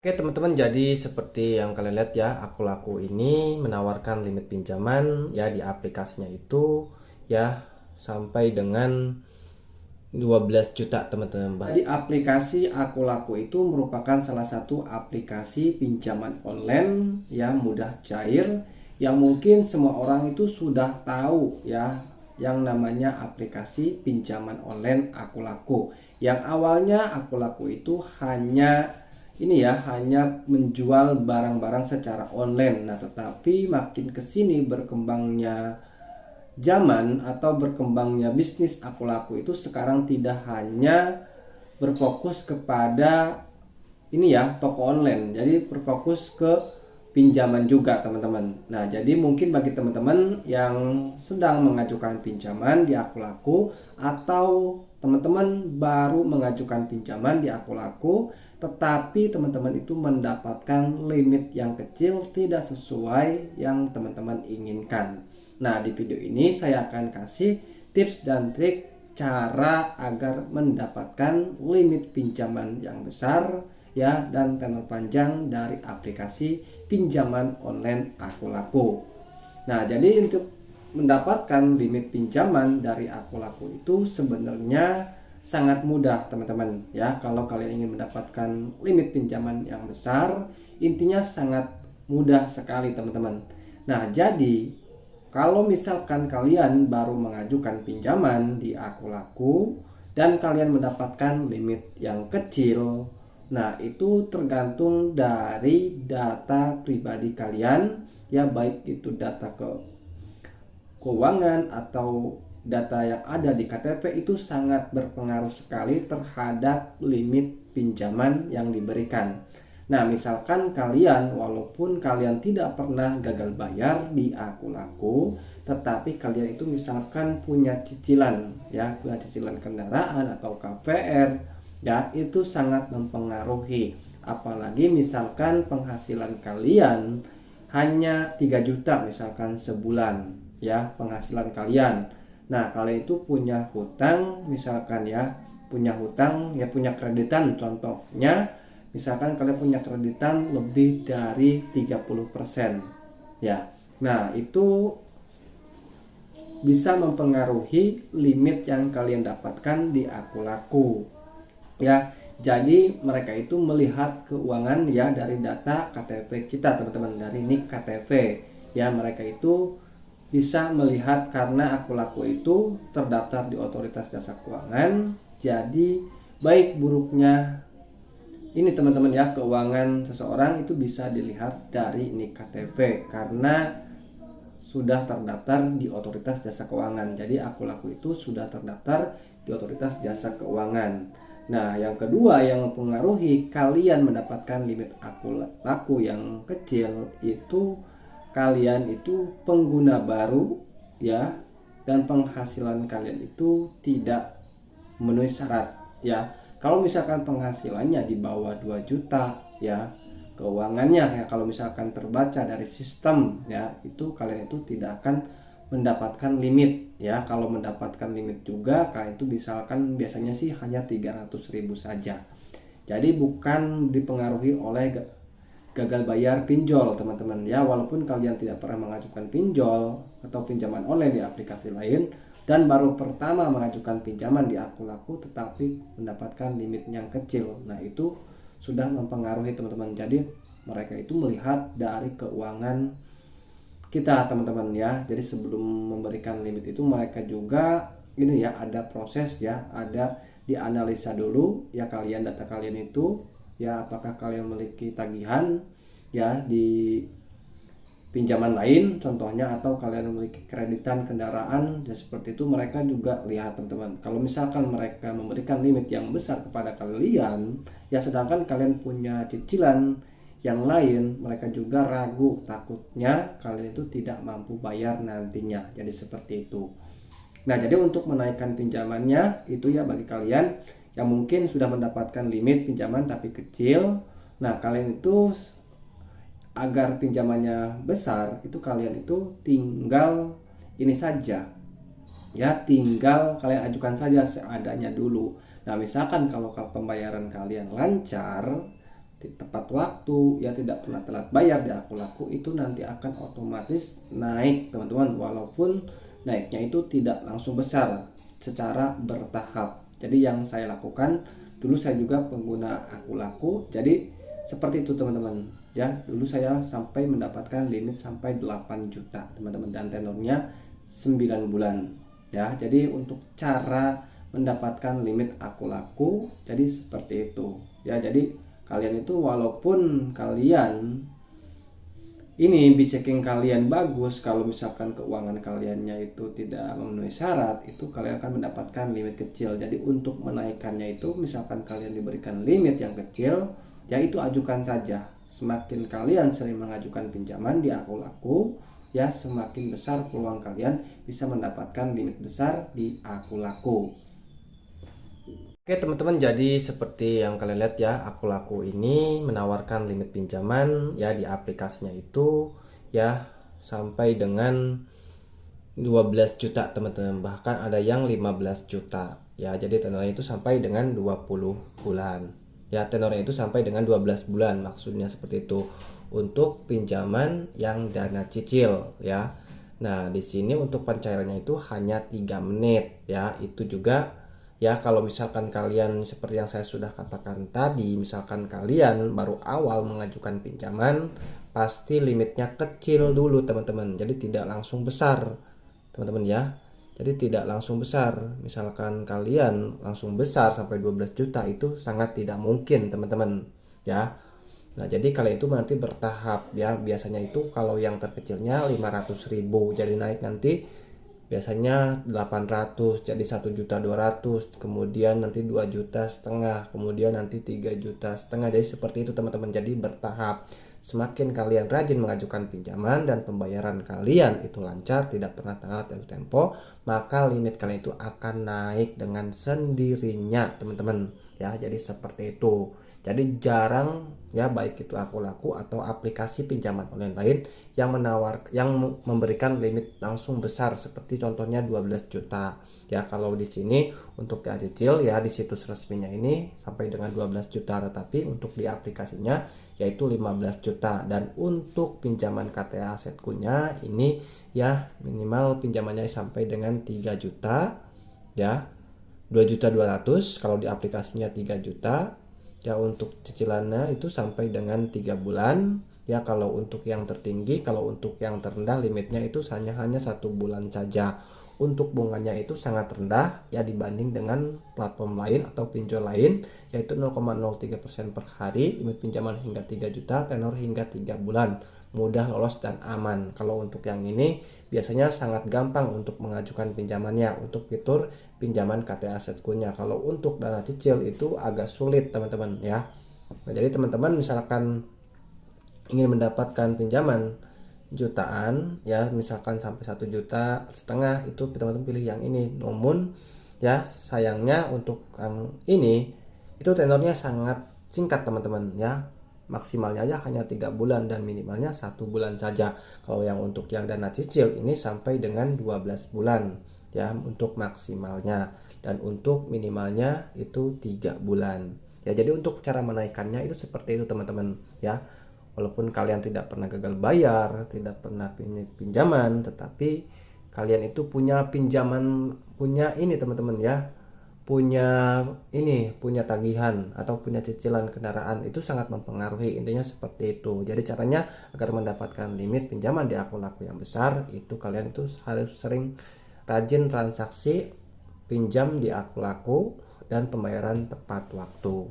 Oke teman-teman, jadi seperti yang kalian lihat ya, Aku Laku ini menawarkan limit pinjaman ya di aplikasinya itu ya sampai dengan 12 juta teman-teman. Jadi aplikasi Aku Laku itu merupakan salah satu aplikasi pinjaman online yang mudah cair, yang mungkin semua orang itu sudah tahu ya, yang namanya aplikasi pinjaman online Aku Laku. Yang awalnya Aku Laku itu hanya menjual barang-barang secara online. Nah, tetapi makin kesini berkembangnya zaman atau berkembangnya bisnis Aku Laku itu sekarang tidak hanya berfokus kepada toko online, jadi berfokus ke pinjaman juga teman-teman. Nah, jadi mungkin bagi teman-teman yang sedang mengajukan pinjaman di Aku Laku, atau teman-teman baru mengajukan pinjaman di Aku Laku, tetapi teman-teman itu mendapatkan limit yang kecil, tidak sesuai yang teman-teman inginkan. Nah, di video ini saya akan kasih tips dan trik cara agar mendapatkan limit pinjaman yang besar ya dan tenor panjang dari aplikasi pinjaman online Aku Laku. Nah, jadi untuk mendapatkan limit pinjaman dari Aku Laku itu sebenarnya sangat mudah teman-teman ya. Kalau kalian ingin mendapatkan limit pinjaman yang besar, intinya sangat mudah sekali teman-teman. Nah, jadi kalau misalkan kalian baru mengajukan pinjaman di Aku Laku dan kalian mendapatkan limit yang kecil, nah itu tergantung dari data pribadi kalian ya, baik itu data keuangan atau data yang ada di KTP, itu sangat berpengaruh sekali terhadap limit pinjaman yang diberikan. Nah, misalkan kalian, walaupun kalian tidak pernah gagal bayar di Aku Laku, tetapi kalian itu misalkan punya cicilan ya, punya cicilan kendaraan atau KPR ya, itu sangat mempengaruhi. Apalagi misalkan penghasilan kalian hanya 3 juta misalkan sebulan ya, penghasilan kalian. Nah, kalian itu punya hutang misalkan ya, punya kreditan, contohnya misalkan kalian punya kreditan lebih dari 30% ya. Nah, itu bisa mempengaruhi limit yang kalian dapatkan di Aku Laku ya. Jadi mereka itu melihat keuangan ya dari data KTP kita teman-teman, dari NIK KTP ya. Mereka itu bisa melihat karena Aku Laku itu terdaftar di Otoritas Jasa Keuangan. Jadi baik buruknya ini teman-teman ya, keuangan seseorang itu bisa dilihat dari NIK KTP karena sudah terdaftar di Otoritas Jasa Keuangan. Jadi Aku Laku itu sudah terdaftar di Otoritas Jasa Keuangan. Nah, yang kedua yang mempengaruhi kalian mendapatkan limit Aku Laku yang kecil itu, kalian itu pengguna baru ya, dan penghasilan kalian itu tidak memenuhi syarat ya. Kalau misalkan penghasilannya di bawah 2 juta ya, keuangannya ya, kalau misalkan terbaca dari sistem ya, itu kalian itu tidak akan mendapatkan limit ya. Kalau mendapatkan limit juga kalian itu misalkan biasanya sih hanya 300.000 saja. Jadi bukan dipengaruhi oleh gagal bayar pinjol teman-teman ya. Walaupun kalian tidak pernah mengajukan pinjol atau pinjaman online di aplikasi lain dan baru pertama mengajukan pinjaman di Aku Laku tetapi mendapatkan limit yang kecil, nah itu sudah mempengaruhi teman-teman. Jadi mereka itu melihat dari keuangan kita teman-teman ya. Jadi sebelum memberikan limit itu mereka juga ini ya, ada proses ya, ada dianalisa dulu ya kalian, data kalian itu ya, apakah kalian memiliki tagihan ya di pinjaman lain contohnya, atau kalian memiliki kreditan kendaraan ya, seperti itu mereka juga lihat teman-teman. Kalau misalkan mereka memberikan limit yang besar kepada kalian ya, sedangkan kalian punya cicilan yang lain, mereka juga ragu, takutnya kalian itu tidak mampu bayar nantinya. Jadi seperti itu. Nah, jadi untuk menaikkan pinjamannya itu ya, bagi kalian yang mungkin sudah mendapatkan limit pinjaman tapi kecil, nah kalian itu agar pinjamannya besar itu kalian itu tinggal ini saja ya, tinggal kalian ajukan saja seadanya dulu. Nah, misalkan kalau pembayaran kalian lancar tepat waktu, ya tidak pernah telat bayar di Aku Laku, itu nanti akan otomatis naik teman-teman, walaupun naiknya itu tidak langsung besar, secara bertahap. Jadi yang saya lakukan dulu, saya juga pengguna Aku Laku, jadi seperti itu teman-teman ya. Dulu saya sampai mendapatkan limit sampai 8 juta teman-teman, dan tenornya 9 bulan ya. Jadi untuk cara mendapatkan limit Aku Laku jadi seperti itu ya. Jadi kalian itu walaupun kalian ini checking kalian bagus, kalau misalkan keuangan kaliannya itu tidak memenuhi syarat, itu kalian akan mendapatkan limit kecil. Jadi untuk menaikkannya itu, misalkan kalian diberikan limit yang kecil, ya itu ajukan saja. Semakin kalian sering mengajukan pinjaman di Aku Laku, ya semakin besar peluang kalian bisa mendapatkan limit besar di Aku Laku. Oke teman-teman, jadi seperti yang kalian lihat ya, Aku Laku ini menawarkan limit pinjaman ya di aplikasinya itu ya sampai dengan 12 juta teman-teman, bahkan ada yang 15 juta ya. Jadi tenornya itu sampai dengan 20 bulan ya, tenornya itu sampai dengan 12 bulan, maksudnya seperti itu untuk pinjaman yang dana cicil ya. Nah di sini untuk pencairannya itu hanya 3 menit ya. Itu juga ya kalau misalkan kalian seperti yang saya sudah katakan tadi, misalkan kalian baru awal mengajukan pinjaman, pasti limitnya kecil dulu teman-teman, jadi tidak langsung besar teman-teman ya. Jadi tidak langsung besar, misalkan kalian langsung besar sampai 12 juta itu sangat tidak mungkin teman-teman ya. Nah jadi kalian itu nanti bertahap ya. Biasanya itu kalau yang terkecilnya 500.000, jadi naik nanti biasanya 800 jadi 1.200.000, kemudian nanti 2,5 juta, kemudian nanti 3,5 juta. Jadi seperti itu teman-teman, jadi bertahap. Semakin kalian rajin mengajukan pinjaman dan pembayaran kalian itu lancar, tidak pernah telat jatuh tempo, maka limit kalian itu akan naik dengan sendirinya teman-teman ya. Jadi seperti itu. Jadi jarang ya, baik itu Aku Laku atau aplikasi pinjaman online lain yang memberikan limit langsung besar seperti contohnya 12 juta. Ya kalau di sini untuk yang cicil ya di situs resminya ini sampai dengan 12 juta, tetapi untuk di aplikasinya yaitu 15 juta. Dan untuk pinjaman KTA Asetkunya ini ya minimal pinjamannya sampai dengan 3 juta ya. 2.200.000 kalau di aplikasinya 3 juta. Ya untuk cicilannya itu sampai dengan 3 bulan ya. Kalau untuk yang tertinggi, kalau untuk yang terendah limitnya itu hanya 1 bulan saja. Untuk bunganya itu sangat rendah ya dibanding dengan platform lain atau pinjol lain, yaitu 0,03% per hari, limit pinjaman hingga 3 juta, tenor hingga 3 bulan, mudah, lolos, dan aman. Kalau untuk yang ini biasanya sangat gampang untuk mengajukan pinjamannya untuk fitur pinjaman KTA Asetkunya. Kalau untuk dana cicil itu agak sulit teman-teman ya. Nah, jadi teman-teman misalkan ingin mendapatkan pinjaman jutaan ya, misalkan sampai 1,5 juta, itu teman-teman pilih yang ini. Namun ya sayangnya untuk yang ini itu tenornya sangat singkat teman-teman ya. Maksimalnya aja hanya 3 bulan dan minimalnya 1 bulan saja. Kalau yang untuk yang dana cicil ini sampai dengan 12 bulan ya untuk maksimalnya, dan untuk minimalnya itu 3 bulan ya. Jadi untuk cara menaikkannya itu seperti itu teman-teman ya. Walaupun kalian tidak pernah gagal bayar, tidak pernah pinjaman, tetapi kalian itu punya pinjaman, punya ini teman-teman ya, punya tagihan atau punya cicilan kendaraan, itu sangat mempengaruhi. Intinya seperti itu. Jadi caranya agar mendapatkan limit pinjaman di Aku Laku yang besar, itu kalian itu harus sering rajin transaksi pinjam di Aku Laku dan pembayaran tepat waktu.